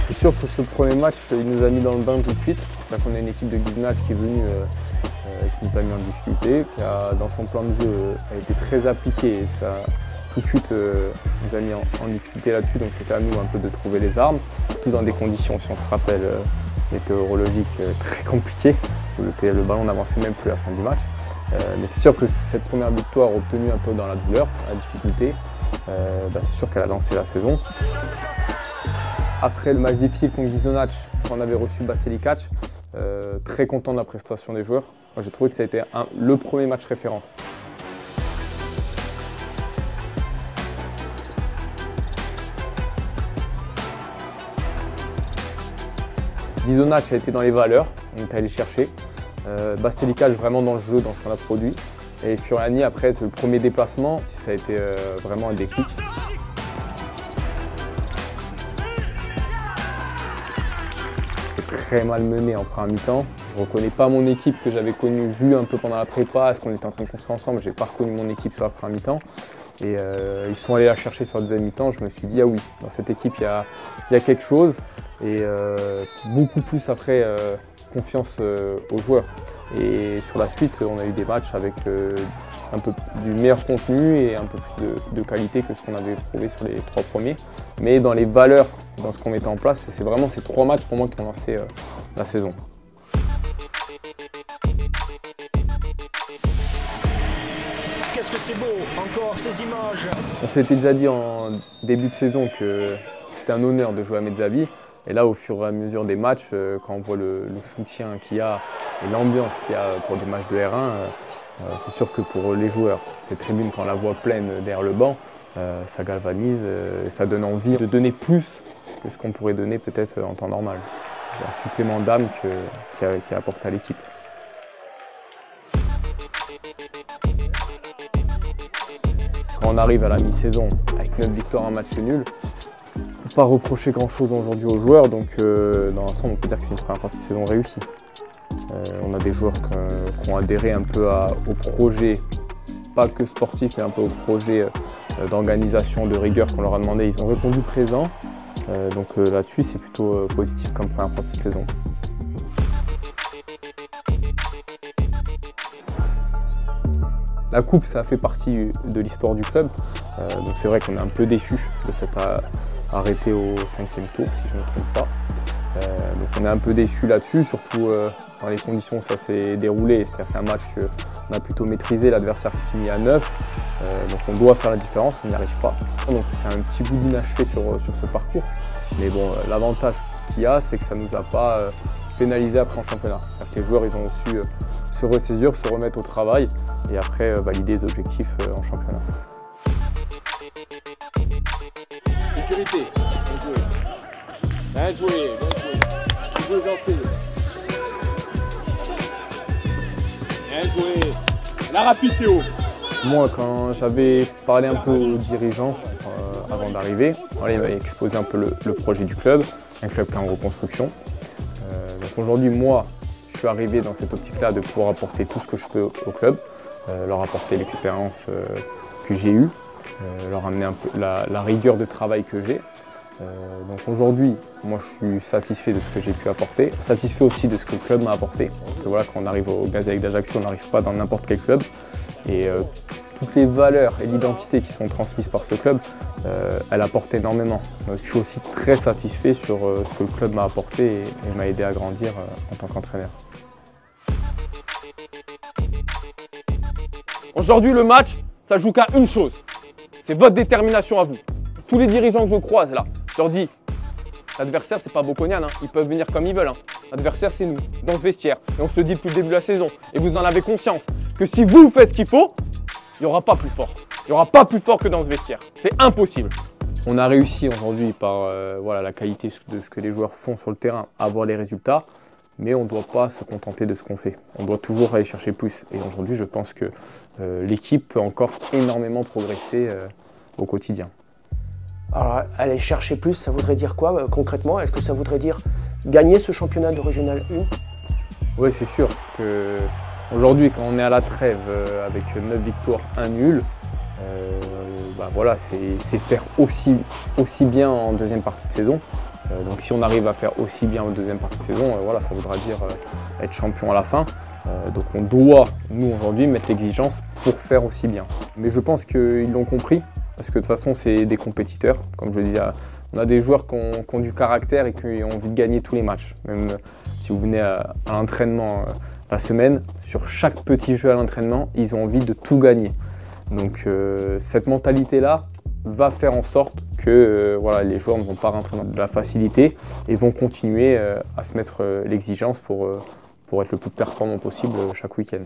C'est sûr que ce premier match, il nous a mis dans le bain tout de suite. On a une équipe de Guisenach qui est venue, qui nous a mis en difficulté, qui a, dans son plan de jeu, a été très appliqué et ça tout de suite nous a mis en difficulté là-dessus. Donc c'était à nous un peu de trouver les armes, tout dans des conditions, si on se rappelle, météorologiques très compliquées. Le ballon n'avançait même plus à la fin du match. Mais c'est sûr que cette première victoire obtenue un peu dans la douleur, la difficulté, c'est sûr qu'elle a lancé la saison. Après le match difficile contre Guisenach, quand on avait reçu Bastelicac, très content de la prestation des joueurs. Moi, j'ai trouvé que ça a été le premier match référence. Guisenach a été dans les valeurs, on est allé chercher. Bastelicac vraiment dans le jeu, dans ce qu'on a produit. Et Furiani, après, le premier déplacement, ça a été vraiment un déclic. Très mal mené en première mi-temps. Je ne reconnais pas mon équipe que j'avais connue, vue un peu pendant la prépa, est-ce qu'on était en train de construire ensemble. Je n'ai pas reconnu mon équipe sur la première mi-temps. Et ils sont allés la chercher sur la deuxième mi-temps. Je me suis dit, ah oui, dans cette équipe, il y a quelque chose. Et beaucoup plus après, confiance aux joueurs. Et sur la suite, on a eu des matchs avec un peu du meilleur contenu et un peu plus de qualité que ce qu'on avait trouvé sur les 3 premiers. Mais dans les valeurs, dans ce qu'on mettait en place, c'est vraiment ces 3 matchs pour moi qui ont lancé la saison. Qu'est-ce que c'est beau, encore ces images. On s'était déjà dit en début de saison que c'était un honneur de jouer à Mezzavi. Et là, au fur et à mesure des matchs, quand on voit le soutien qu'il y a et l'ambiance qu'il y a pour des matchs de R1, c'est sûr que pour les joueurs, ces tribunes, quand on la voit pleine derrière le banc, ça galvanise et ça donne envie de donner plus que ce qu'on pourrait donner peut-être en temps normal. C'est un supplément d'âme qui est apporté à l'équipe. Quand on arrive à la mi-saison avec 9 victoires, un match nul, on ne peut pas reprocher grand-chose aujourd'hui aux joueurs, donc dans l'ensemble, on peut dire que c'est une première partie de saison réussie. On a des joueurs qui ont adhéré un peu au projet, pas que sportif, mais un peu au projet d'organisation, de rigueur qu'on leur a demandé. Ils ont répondu présent, donc là-dessus, c'est plutôt positif comme première partie de saison. La coupe, ça fait partie de l'histoire du club, donc c'est vrai qu'on est un peu déçu de s'être arrêté au 5e tour, si je ne me trompe pas. Donc on est un peu déçu là-dessus, surtout dans les conditions où ça s'est déroulé. C'est-à-dire qu'un match qu'on a plutôt maîtrisé, l'adversaire qui finit à 9, donc on doit faire la différence, on n'y arrive pas. Donc c'est un petit bout d'inachevé sur ce parcours. Mais bon, l'avantage qu'il y a, c'est que ça ne nous a pas pénalisé après en championnat. C'est-à-dire que les joueurs, ils ont su se ressaisir, se remettre au travail et après valider les objectifs en championnat. Sécurité, bien joué. Bien joué, bien joué. Bien joué, Jean-Philippe. Bien joué. La rapide, Théo. Moi, quand j'avais parlé un peu aux dirigeants avant d'arriver, voilà, ils m'avaient exposé un peu le projet du club, un club qui est en reconstruction. Donc aujourd'hui, moi, je suis arrivé dans cette optique-là de pouvoir apporter tout ce que je peux au club, leur apporter l'expérience que j'ai eue, leur amener un peu la rigueur de travail que j'ai. Donc aujourd'hui, moi je suis satisfait de ce que j'ai pu apporter, satisfait aussi de ce que le club m'a apporté. Parce que voilà, quand on arrive au Gazélec d'Ajaccio, on n'arrive pas dans n'importe quel club. Et toutes les valeurs et l'identité qui sont transmises par ce club, elle apporte énormément. Donc je suis aussi très satisfait sur ce que le club m'a apporté et m'a aidé à grandir en tant qu'entraîneur. Aujourd'hui, le match, ça joue qu'à une chose. C'est votre détermination à vous. Tous les dirigeants que je croise là, je leur dis, l'adversaire, c'est pas Boconian, hein. Ils peuvent venir comme ils veulent. Hein. L'adversaire, c'est nous, dans ce vestiaire. Et on se le dit depuis le début de la saison. Et vous en avez conscience que si vous faites ce qu'il faut, il n'y aura pas plus fort. Il n'y aura pas plus fort que dans ce vestiaire. C'est impossible. On a réussi aujourd'hui par voilà, la qualité de ce que les joueurs font sur le terrain à avoir les résultats. Mais on ne doit pas se contenter de ce qu'on fait. On doit toujours aller chercher plus. Et aujourd'hui, je pense que l'équipe peut encore énormément progresser au quotidien. Alors, aller chercher plus, ça voudrait dire quoi concrètement? Est-ce que ça voudrait dire gagner ce championnat de Régional 1? Oui, c'est sûr que aujourd'hui, quand on est à la trêve avec 9 victoires, 1 nul, voilà, c'est faire aussi bien en deuxième partie de saison. Donc si on arrive à faire aussi bien en deuxième partie de saison, voilà, ça voudra dire être champion à la fin. Donc on doit, nous aujourd'hui, mettre l'exigence pour faire aussi bien. Mais je pense qu'ils l'ont compris, parce que de toute façon c'est des compétiteurs. Comme je le disais, on a des joueurs qui ont du caractère et qui ont envie de gagner tous les matchs. Même si vous venez à l'entraînement la semaine, sur chaque petit jeu à l'entraînement, ils ont envie de tout gagner. Donc cette mentalité-là va faire en sorte que voilà, les joueurs ne vont pas rentrer dans de la facilité et vont continuer à se mettre l'exigence pour être le plus performant possible chaque week-end.